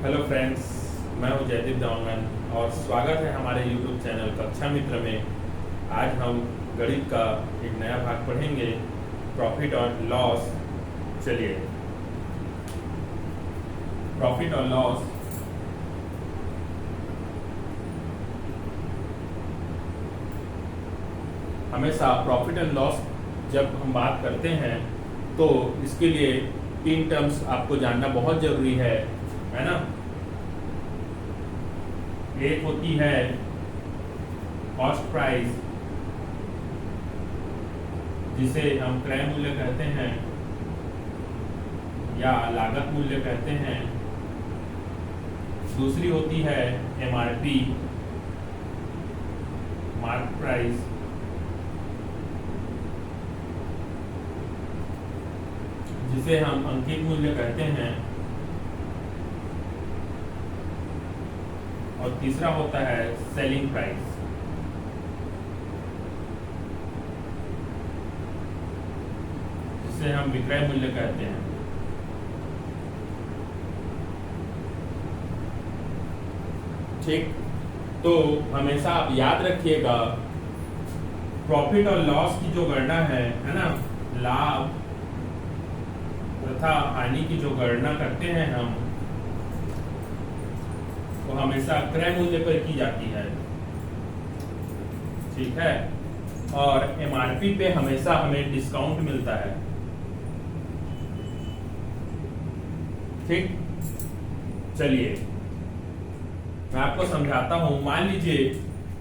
Hello friends, मैं हूं जयदीप दामन और स्वागत है हमारे यूट्यूब चैनल कक्षा मित्र में। आज हम गणित का एक नया भाग पढ़ेंगे, प्रॉफिट और लॉस। चलिए, प्रॉफिट और लॉस हमेशा प्रॉफिट एंड लॉस जब हम बात करते हैं तो इसके लिए तीन टर्म्स आपको जानना बहुत जरूरी है ना। एक होती है कॉस्ट प्राइस, जिसे हम क्रय मूल्य कहते हैं या लागत मूल्य कहते हैं। दूसरी होती है एमआरपी, मार्क प्राइस, जिसे हम अंकित मूल्य कहते हैं। और तीसरा होता है सेलिंग प्राइस, जिसे हम विक्रय मूल्य कहते हैं। ठीक, तो हमेशा आप याद रखिएगा, प्रॉफिट और लॉस की जो गणना है ना, लाभ तथा हानि की जो गणना करते हैं हम, वो हमेशा क्रय मूल्य पर की जाती है। ठीक है, और एमआरपी पे हमेशा हमें डिस्काउंट मिलता है। ठीक, चलिए मैं आपको समझाता हूं। मान लीजिए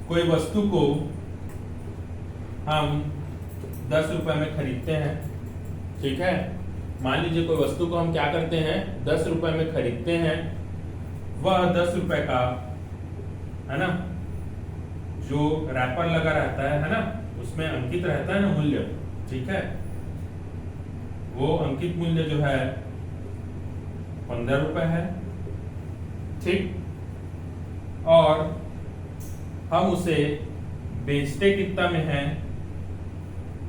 कोई वस्तु को हम 10 रुपए में खरीदते हैं। ठीक है, मान लीजिए कोई वस्तु को हम क्या करते हैं, 10 रुपए में खरीदते हैं। वह 10 रुपए का है ना, जो रैपर लगा रहता है ना, उसमें अंकित रहता है ना मूल्य। ठीक है, वो अंकित मूल्य जो है 15 रुपए है। ठीक, और हम उसे बेचते कितना में है,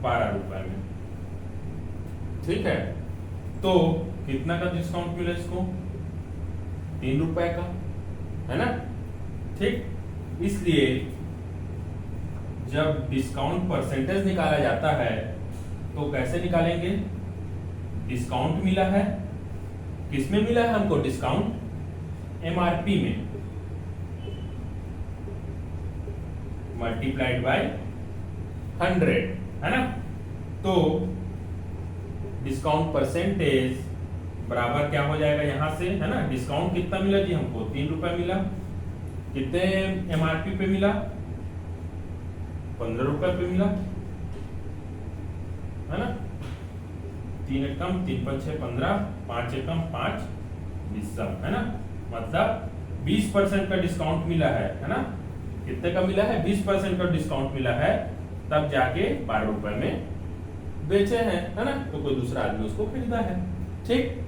12 रुपए में। ठीक है, तो कितना का डिस्काउंट मिला इसको, 3 रुपए का, है ना। ठीक, इसलिए जब डिस्काउंट परसेंटेज निकाला जाता है तो कैसे निकालेंगे, डिस्काउंट मिला है, किसमें मिला है हमको डिस्काउंट, एमआरपी में, मल्टीप्लाइड बाय 100, है ना। तो डिस्काउंट परसेंटेज बराबर क्या हो जाएगा यहां से, है ना। डिस्काउंट कितना मिला जी हमको, 3 रुपए मिला। कितने एमआरपी पे मिला, 15 रुपए पे मिला, है ना। 3 एकम 3 5 6 15, 5 एकम 5 20, है ना। मतलब 20% का डिस्काउंट मिला है ना। कितने का मिला है, 20% का डिस्काउंट मिला है, तब जाके 12 रुपए में बेचे हैं, है ना। तो कोई दूसरा आदमी उसको खरीदा है। ठीक,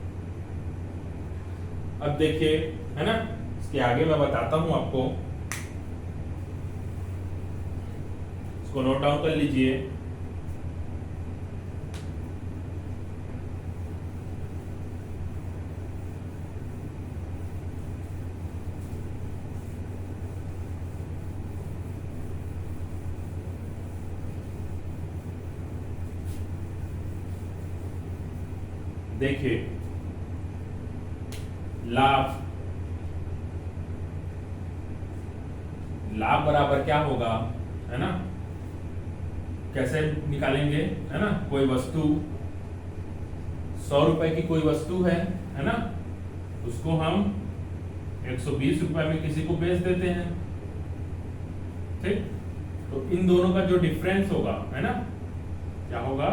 अब देखिए, है ना, इसके आगे मैं बताता हूं आपको, इसको नोट डाउन कर लीजिए। देखिए, लाभ बराबर क्या होगा, है ना। कैसे निकालेंगे, है ना। कोई वस्तु 100 रुपए की कोई वस्तु है ना, उसको हम 120 रुपए में किसी को बेच देते हैं। ठीक, तो इन दोनों का जो डिफरेंस होगा, है ना, क्या होगा,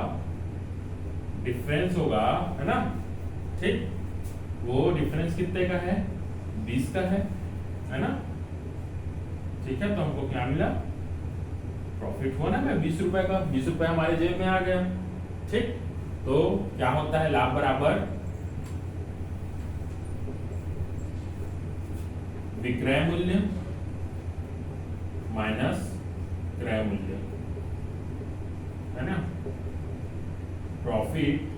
डिफरेंस होगा, है ना। ठीक, वो डिफरेंस कितने का है, 20 का है ना। ठीक है, तो हमको क्या मिला, प्रॉफिट हुआ ना 20 रुपए का, 20 रुपए हमारे जेब में आ गया। ठीक, तो क्या होता है, लाभ बराबर विक्रय मूल्य माइनस क्रय मूल्य, है ना। Profit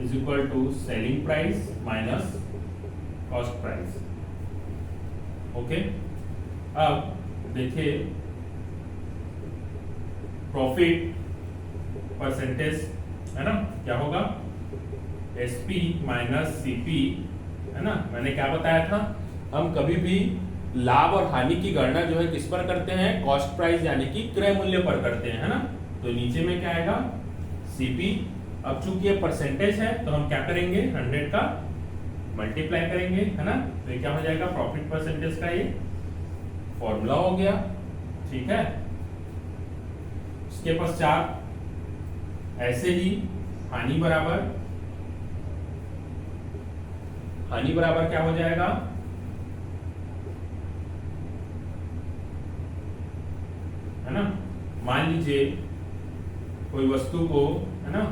is equal to selling price minus cost price. Okay, अब देखिए प्रॉफिट परसेंटेज है ना, क्या होगा एसपी माइनस सीपी, है ना। मैंने क्या बताया था, हम कभी भी लाभ और हानि की गणना जो है किस पर करते हैं, कॉस्ट प्राइस यानी कि क्रय मूल्य पर करते हैं, है ना। तो नीचे में क्या आएगा सीपी। अब चूंकि ये परसेंटेज है तो हम क्या करेंगे 100 का मल्टीप्लाई करेंगे, है ना। तो ये क्या हो जाएगा प्रॉफिट परसेंटेज का ये फॉर्मूला हो गया, ठीक है। उसके पश्चात ऐसे ही हानि बराबर क्या हो जाएगा, है ना। मान लीजिए कोई वस्तु को, है ना,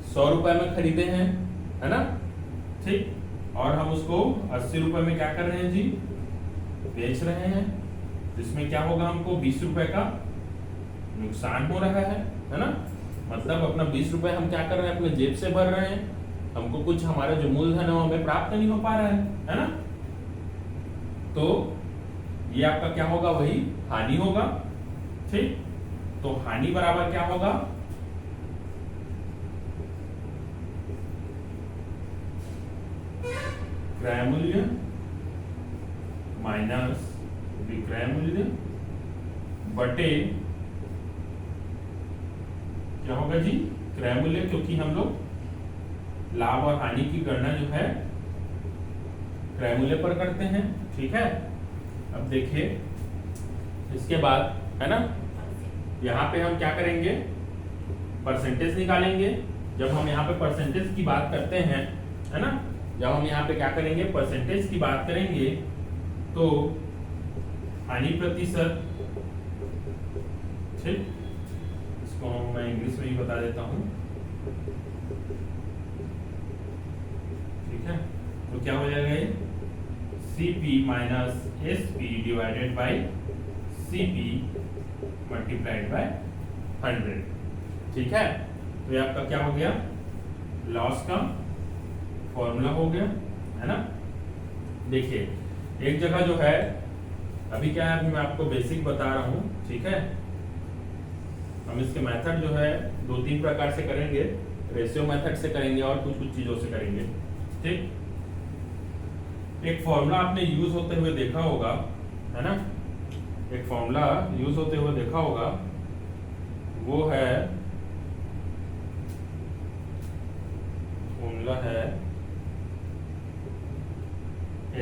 100 रुपए में खरीदे हैं, है ना, ठीक, और हम उसको 80 रुपए में क्या कर रहे हैं जी, बेच रहे हैं। जिसमें क्या होगा, हमको 20 रुपए का नुकसान हो रहा है ना। मतलब अपना 20 रुपए हम क्या कर रहे हैं, अपने जेब से भर रहे हैं, हमको कुछ हमारा जो मूलधन है वो हमें प्राप्त नहीं हो पा रहा है ना। तो ये आपका क्या होगा, वही हानि होगा, ठीक। तो हानि बराबर क्या होगा, क्रय मूल्य माइनस विक्रय मूल्य बटे क्या होगा जी, क्रय मूल्य, क्योंकि हम लोग लाभ और हानि की गणना जो है क्रय मूल्य पर करते हैं, ठीक है। अब देखिए इसके बाद, है ना, यहाँ पे हम क्या करेंगे, परसेंटेज निकालेंगे। जब हम यहाँ पे परसेंटेज की बात करते हैं, है ना, जब हम यहाँ पे क्या करेंगे परसेंटेज की बात करेंगे तो हानि प्रतिशत, ठीक, इसको मैं इंग्लिश में ही बता देता हूँ, ठीक है। तो क्या हो जाएगा ये CP minus SP divided by CP multiplied by 100, ठीक है। तो ये आपका क्या हो गया, लॉस का फॉर्मूला हो गया, है ना। देखिए एक जगह जो है, अभी क्या है, मैं आपको बेसिक बता रहा हूँ, ठीक है। हम इसके मेथड जो है 2-3 प्रकार से करेंगे, रेशियो मेथड से करेंगे और कुछ चीजों से करेंगे, ठीक। एक फॉर्मूला आपने यूज होते हुए देखा होगा, है ना, एक फॉर्मूला यूज होते हुए देखा होगा, वो है फॉर्मूला है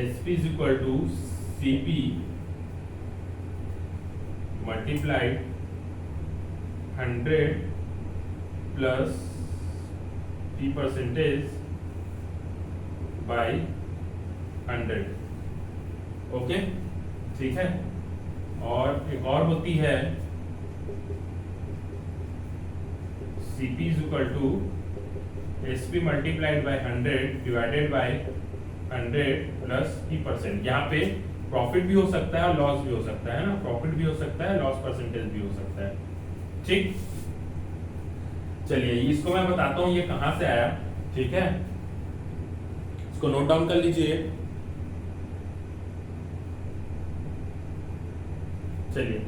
SP is equal to CP multiplied 100 plus P percentage by 100, okay, ठीक है। और एक और होती है CP is equal to SP multiplied by 100 divided by 100 plus P%। यहाँ पे प्रॉफिट भी हो सकता है और लॉस भी हो सकता है ना, प्रॉफिट भी हो सकता है, लॉस परसेंटेज भी हो सकता है, ठीक। चलिए इसको मैं बताता हूँ ये कहां से आया, ठीक है। इसको नोट डाउन कर लीजिए। चलिए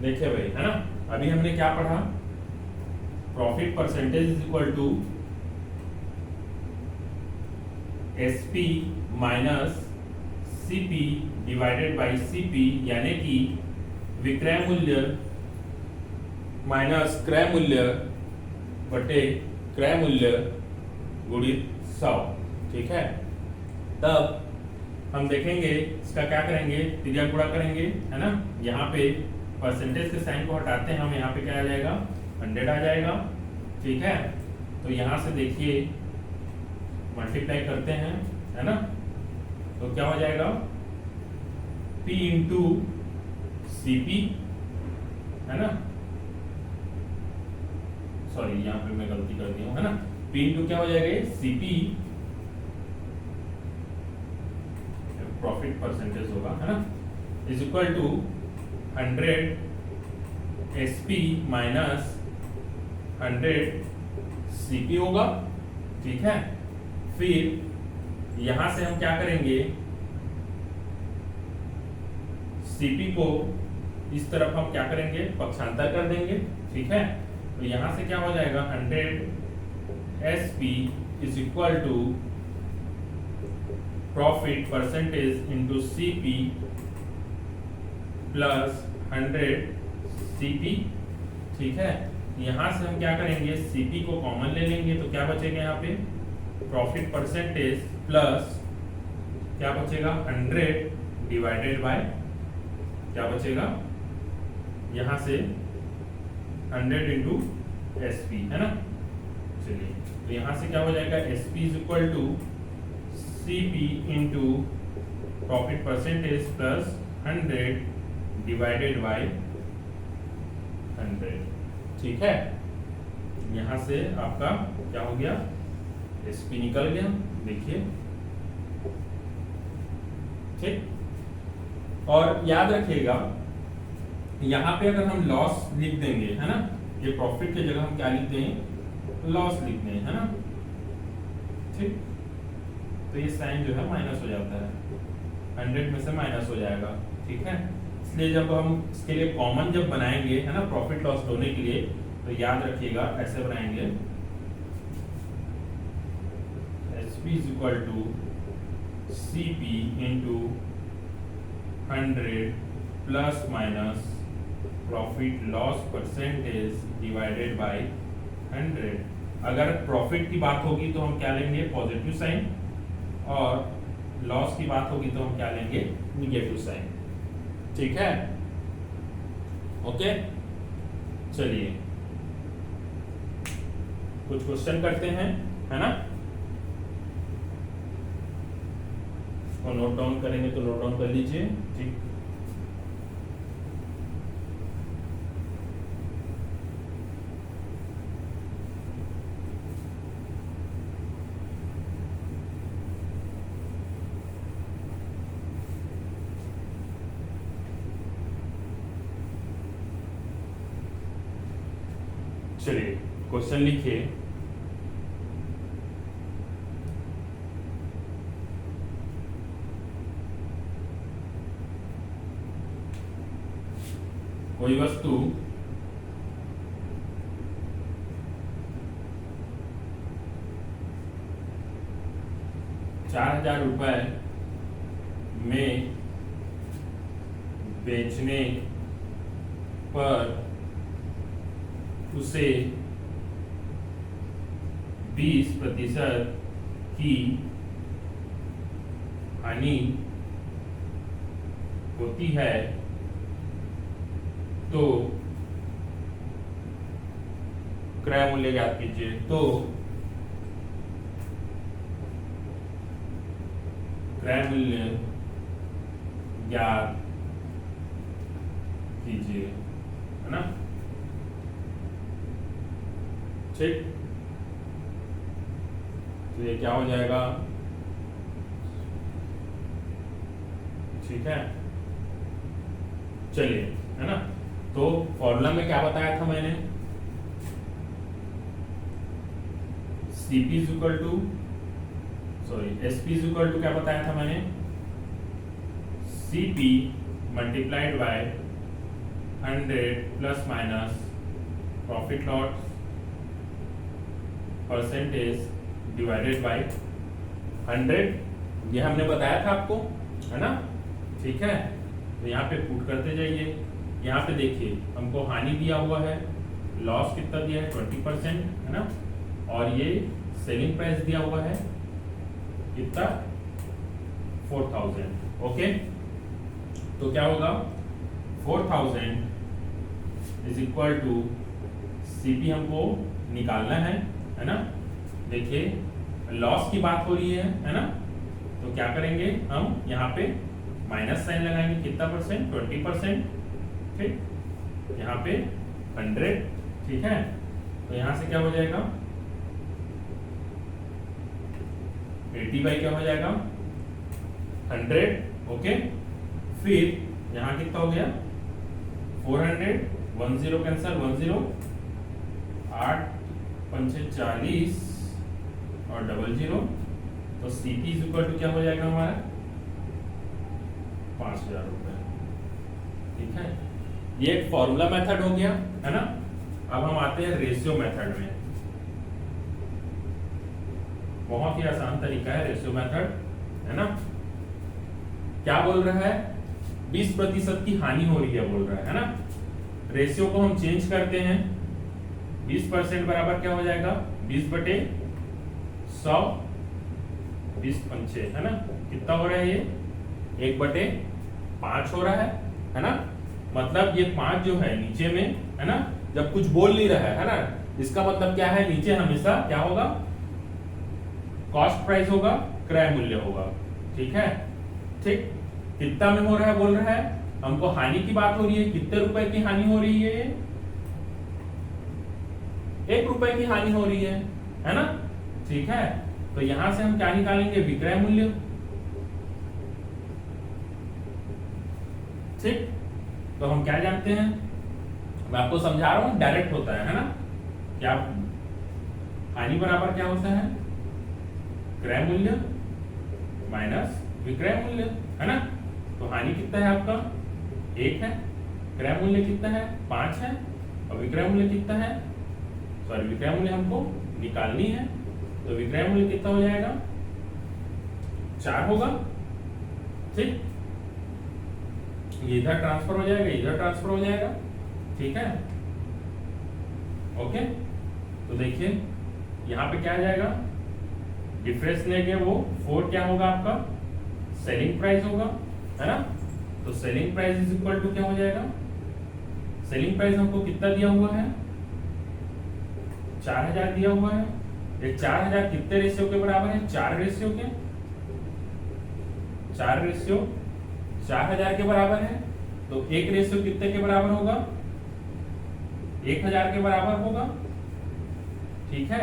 देखिए भाई, है ना, अभी हमने क्या पढ़ा, profit percentage is equal to SP minus CP divided by CP, यानी कि विक्रय मूल्य माइनस क्रय मूल्य बटे क्रय मूल्य गुणित 100, ठीक है। तब हम देखेंगे इसका क्या करेंगे, त्रिज्या गुणा करेंगे, है ना। यहाँ पे परसेंटेज के साइन को हटाते हैं हम, यहाँ पे क्या आ जाएगा 100 आ जाएगा, ठीक है। तो यहाँ से देखिए मल्टीप्लाई करते हैं, है ना, तो क्या हो जाएगा P इंटू CP है ना, सॉरी यहाँ पे मैं गलती कर दिया हूँ, है ना। P इंटू क्या हो जाएगा, सीपी प्रॉफिट परसेंटेज होगा, है ना, is equal to 100 SP minus 100 CP होगा, ठीक है। फिर यहां से हम क्या करेंगे, सीपी को इस तरफ हम क्या करेंगे, पक्षांतर कर देंगे, ठीक है। तो यहां से क्या हो जाएगा, 100 SP is equal to profit percentage into CP plus 100 CP, ठीक है। यहां से हम क्या करेंगे, सीपी को कॉमन ले लेंगे, तो क्या बचेगा यहाँ पे, प्रॉफिट परसेंटेज प्लस क्या बचेगा, 100 डिवाइडेड बाय क्या बचेगा, यहां से 100 इंटू एसपी, है ना। चलिए, तो यहां से क्या हो जाएगा, SP is equal to CP into profit percentage plus 100 divided by 100, ठीक है। यहां से आपका क्या हो गया, एसपी निकल गया, देखिए, ठीक। और याद रखिएगा, यहां पे अगर हम लॉस लिख देंगे, है ना, ये प्रॉफिट की जगह हम क्या लिख दें, लॉस लिख दें, है ना, ठीक। तो ये साइन जो है माइनस हो जाता है, 100 में से माइनस हो जाएगा, ठीक है। इसलिए जब हम इसके लिए कॉमन जब बनाएंगे, है ना, प्रॉफिट लॉस ढूंढने के लिए, तो याद रखिएगा ऐसे बनाएंगे, SP is equal to CP into 100 plus minus profit loss percentage divided by 100। अगर प्रॉफिट की बात होगी तो हम क्या लेंगे, पॉजिटिव साइन, और लॉस की बात होगी तो हम क्या लेंगे, निगेटिव साइन, ठीक है। ओके, चलिए कुछ क्वेश्चन करते हैं, है ना, और नोट डाउन करेंगे तो नोट डाउन कर लीजिए, ठीक। चलिए क्वेश्चन लिखिए, कोई वस्तु ₹4000 में बेचने पर उसे 20% की हानि होती है, तो क्रय मूल्य ज्ञात कीजिए। तो क्रय मूल्य ज्ञात कीजिए, है ना, ठीक। तो ये क्या हो जाएगा, ठीक है। चलिए, है ना, तो फॉर्मूला में क्या बताया था मैंने, CP is equal to, sorry, SP is equal to क्या बताया था मैंने, CP multiplied by 100 plus minus profit loss percentage divided by 100, ये हमने बताया था आपको, है ना, ठीक है। तो यहाँ पे पुट करते जाइए, यहाँ पे देखिए हमको हानि दिया हुआ है, लॉस कितना दिया है, 20%, है ना, और ये सेलिंग प्राइस दिया हुआ है कितना, 4000, ओके। तो क्या होगा, 4000 इज इक्वल टू सीपी हमको निकालना है ना। देखिए लॉस की बात हो रही है ना, तो क्या करेंगे हम यहाँ पे माइनस साइन लगाएंगे, कितना परसेंट, 20%, ठीक। यहाँ पे 100, ठीक है। तो यहाँ से क्या हो जाएगा 80 बाई क्या हो जाएगा 100, ओके। फिर यहाँ कितना हो गया 400, 10 कैंसल 10, 8 पंचे 40 और 00, तो CP इज इक्वल टू क्या हो जाएगा हमारा 5000 रुपए, ठीक है। ये एक फॉर्मूला मेथड हो गया, है ना। अब हम आते हैं रेशियो मेथड में। बहुत ही आसान तरीका है रेशियो मेथड, है ना। क्या बोल रहा है 20% की हानि हो रही है बोल रहा है ना। रेशियो को हम चेंज करते हैं, 20% बराबर क्या हो जाएगा 20/100, 20 पंचे, है ना। कितना हो रहा है ये 1/5 हो रहा है ना। मतलब ये 5 जो है नीचे में, है ना, जब कुछ बोल नहीं रहा है ना, इसका मतलब क्या है नीचे हमेशा क्या होगा कॉस्ट प्राइस होगा, क्रय मूल्य होगा, ठीक है। ठीक, कितना में हो रहा है बोल रहा है हमको हानि की बात हो रही है, कितने रुपए की हानि हो रही है 1 रुपए की हानि हो रही है ना, ठीक है। तो यहां से हम क्या निकालेंगे विक्रय मूल्य, ठीक। तो हम क्या जानते हैं, मैं आपको समझा रहा हूं, डायरेक्ट होता है ना। क्या हानि बराबर क्या होता है क्रय मूल्य माइनस विक्रय मूल्य, है ना। तो हानि कितना है आपका 1 है, क्रय मूल्य कितना है 5 है, और विक्रय मूल्य कितना है, सॉरी विक्रय मूल्य हमको निकालनी है, तो विक्रय मूल्य कितना हो जाएगा 4 होगा, ठीक। ये इधर ट्रांसफर हो जाएगा, इधर ट्रांसफर हो जाएगा, ठीक है, ओके। तो देखिए यहां पे क्या आ जाएगा डिफरेंस लेंगे, वो 4 क्या होगा आपका सेलिंग प्राइस होगा, है ना। तो selling price is equal to क्या हो जाएगा, सेलिंग प्राइस हमको कितना दिया हुआ है 4000 दिया हुआ है। ये 4000 कितने रेशियो के बराबर है 4 रेशियो के, 4 रेशियो 4000 के बराबर है। तो 1 रेशियो कितने के बराबर होगा 1000 के बराबर होगा, ठीक है।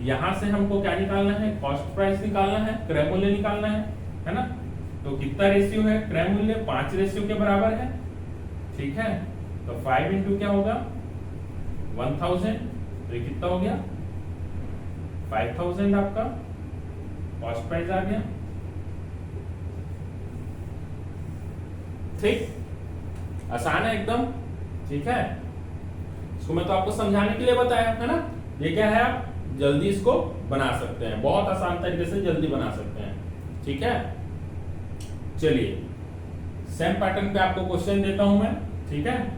यहां से हमको क्या निकालना है कॉस्ट प्राइस निकालना है, क्रय मूल्य निकालना है ना। तो कितना रेशियो है क्रय मूल्य 5 रेशियो के बराबर है, ठीक है। तो 5 इंटू क्या होगा 1000, तो ये कितना हो गया 5000 आपका कॉस्ट प्राइस आ गया, ठीक। आसान है एकदम, ठीक है। इसको मैं तो आपको समझाने के लिए बताया है ना। ये क्या है आप जल्दी इसको बना सकते हैं, बहुत आसान तरीके से जल्दी बना सकते हैं, ठीक है। चलिए सेम पैटर्न पे आपको क्वेश्चन देता हूं मैं, ठीक है।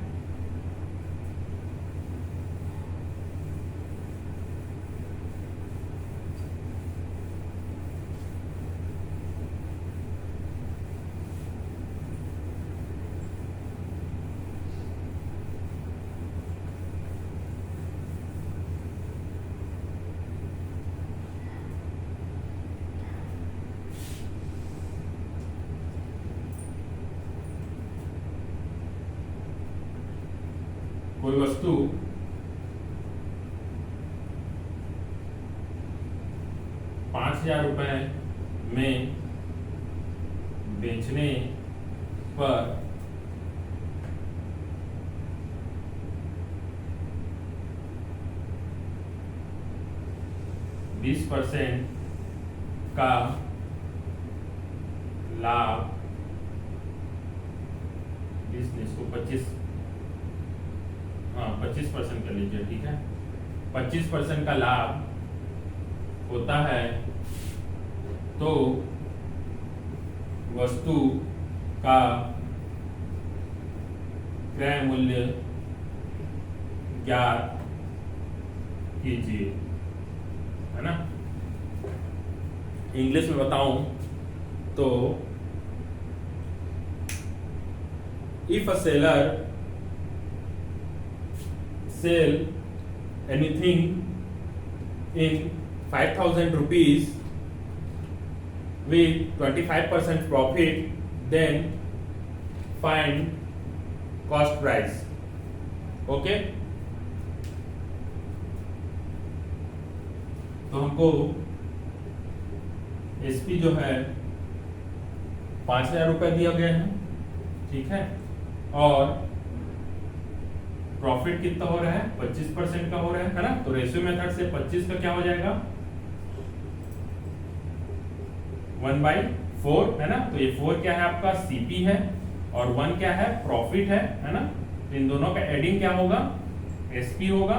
कोई वस्तु ₹5000 में बेचने पर 20% का लाभ, 20 इसको 25, हाँ 25% कर लीजिए, ठीक है। 25% का लाभ होता है तो वस्तु का क्रय मूल्य ज्ञात कीजिए, है ना। इंग्लिश में बताऊं तो if a seller sell anything in 5000 rupees with 25% profit, then find cost price, okay, तो हमको एसपी जो है 5,000 रुपए दिया गया है, ठीक है, और प्रॉफिट कितना हो रहा है 25% का हो रहा है ना। तो रेशियो मेथड से 25 का क्या हो जाएगा 1/4 है ना। तो ये 4 क्या है आपका सीपी है और 1 क्या है प्रॉफिट है ना। तो इन दोनों का एडिंग क्या होगा एसपी होगा।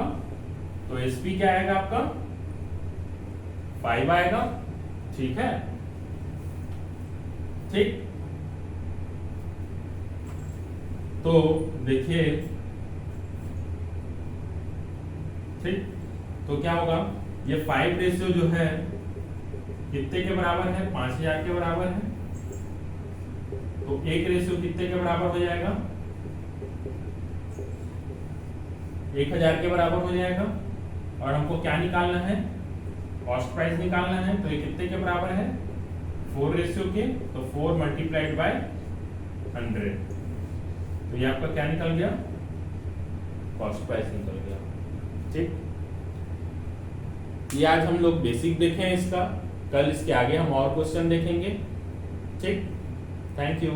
तो एसपी क्या आएगा आपका 5 आएगा, ठीक है, ठीक। तो देखिए, ठीक, तो क्या होगा ये 5 रेशियो जो है कितने के बराबर है 5,000 के बराबर है। तो 1 रेशियो कितने के बराबर हो जाएगा 1,000 के बराबर हो जाएगा। और हमको क्या निकालना है कॉस्ट प्राइस निकालना है। तो ये कितने के बराबर है 4 रेशियो के। तो 4 मल्टीप्लाइड बाय 100। तो ये आपका क्या निकल गया कॉस्ट प्राइस निकल गया, ठीक। ये आज हम लोग बेसिक देखे हैं इसका, कल इसके आगे हम और क्वेश्चन देखेंगे, ठीक। Thank you.